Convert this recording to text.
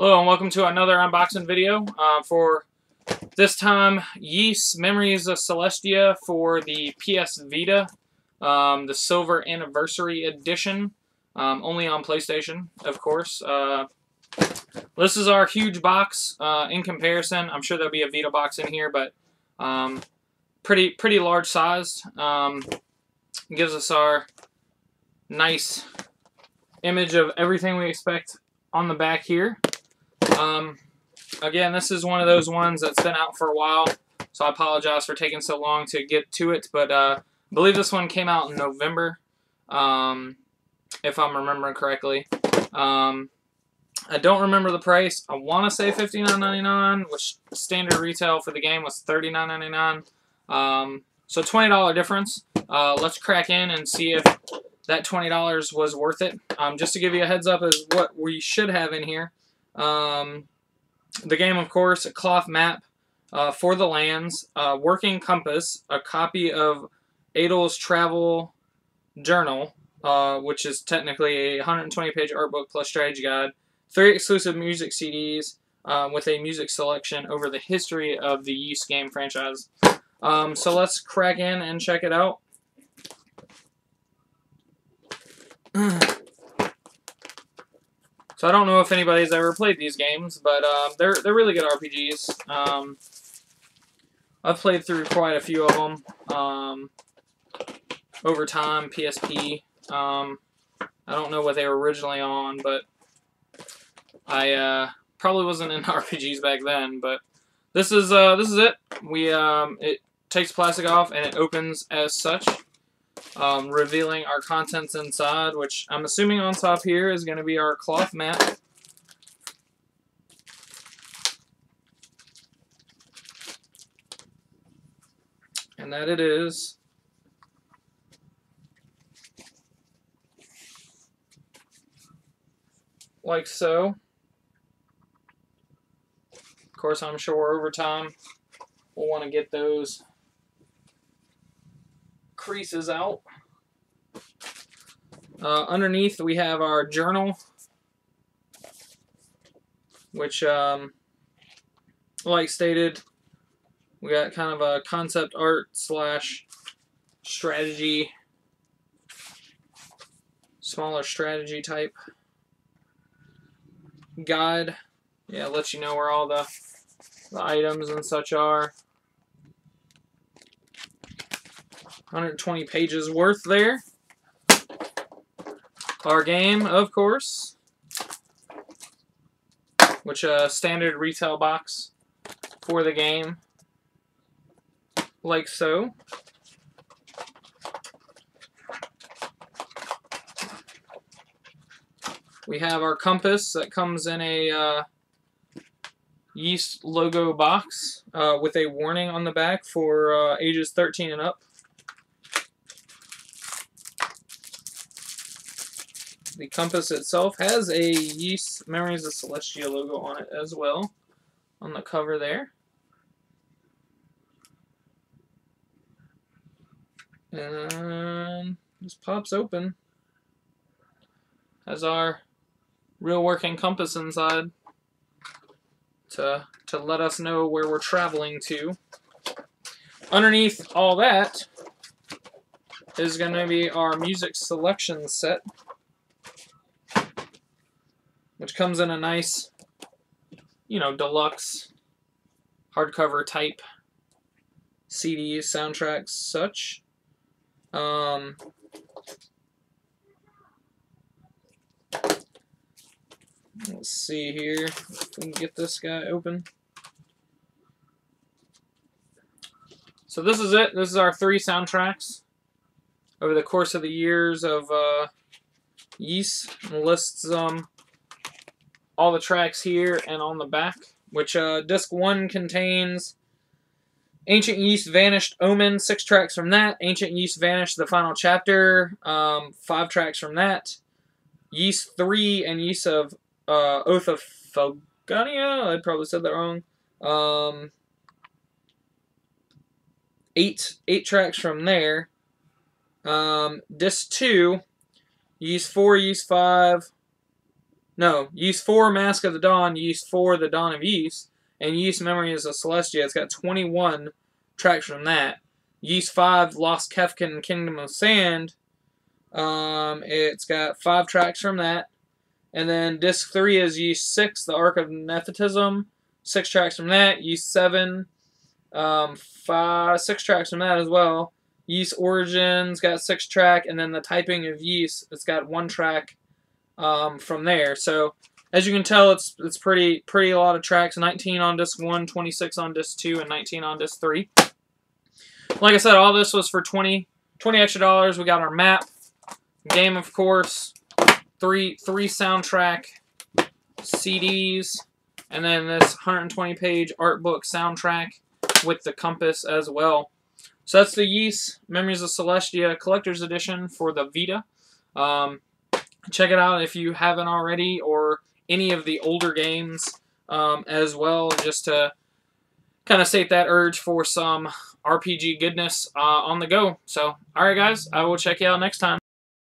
Hello and welcome to another unboxing video for this time Yeast Memories of Celestia for the PS Vita, the Silver Anniversary Edition, only on PlayStation, of course. This is our huge box in comparison. I'm sure there'll be a Vita box in here, but pretty large size. Gives us our nice image of everything we expect on the back here. Again, this is one of those ones that's been out for a while, so I apologize for taking so long to get to it, but I believe this one came out in November, if I'm remembering correctly. I don't remember the price. I want to say $59.99, which standard retail for the game was $39.99. So $20 difference. Let's crack in and see if that $20 was worth it. Just to give you a heads up as what we should have in here. The game, of course, a cloth map for the lands, working compass, a copy of Adol's travel journal, which is technically a 120-page art book plus strategy guide, 3 exclusive music CDs with a music selection over the history of the Yeast game franchise. So let's crack in and check it out. So I don't know if anybody's ever played these games, but they're really good RPGs. I've played through quite a few of them over time. PSP. I don't know what they were originally on, but I probably wasn't in RPGs back then. But this is it. It takes plastic off and it opens as such. Revealing our contents inside, which I'm assuming on top here is going to be our cloth map. And that it is. Like so. Of course, I'm sure over time we'll want to get those creases out. Underneath we have our journal, which like stated, we got kind of a concept art slash strategy, smaller strategy type guide. Yeah, lets you know where all the items and such are. 120 pages worth there. Our game, of course, which standard retail box for the game, like so. We have our compass that comes in a Yeast logo box with a warning on the back for ages 13 and up. The compass itself has a Yeast Memories of Celestia logo on it as well, on the cover there. And this pops open. Has our real working compass inside to let us know where we're traveling to. Underneath all that is going to be our music selection set, which comes in a nice, deluxe hardcover type CDs, soundtracks, such. Let's see here if we can get this guy open. So this is it. This is our 3 soundtracks over the course of the years of Yeast. It lists all the tracks here and on the back, which disc 1 contains Ancient Yeast, Vanished, Omen, 6 tracks from that. Ancient Yeast, Vanished, the final chapter, 5 tracks from that. Yeast 3 and Yeast of Oath of Felgania, I probably said that wrong. 8 tracks from there. Disc 2, Yeast 4, Yeast 5, No, Ys 4, Mask of the Dawn, Ys 4, The Dawn of Ys, and Ys Memories of Celestia. It's got 21 tracks from that. Ys 5, Lost Kefkin, Kingdom of Sand. It's got 5 tracks from that. And then disc 3 is Ys 6, The Ark of Nepotism. 6 tracks from that. Ys 7, 6 tracks from that as well. Ys Origins got 6 track, and then the Typing of Ys, it's got 1 track from there. So as you can tell, it's pretty a lot of tracks. 19 on disc 1, 26 on disc 2, and 19 on disc 3. Like I said, all this was for $20 extra. We got our map, game, of course, three soundtrack CDs, and then this 120-page art book soundtrack with the compass as well. So that's the Ys Memories of Celestia Collector's Edition for the Vita. Check it out if you haven't already, or any of the older games as well, just to kind of sate that urge for some RPG goodness on the go. So, alright guys, I will check you out next time.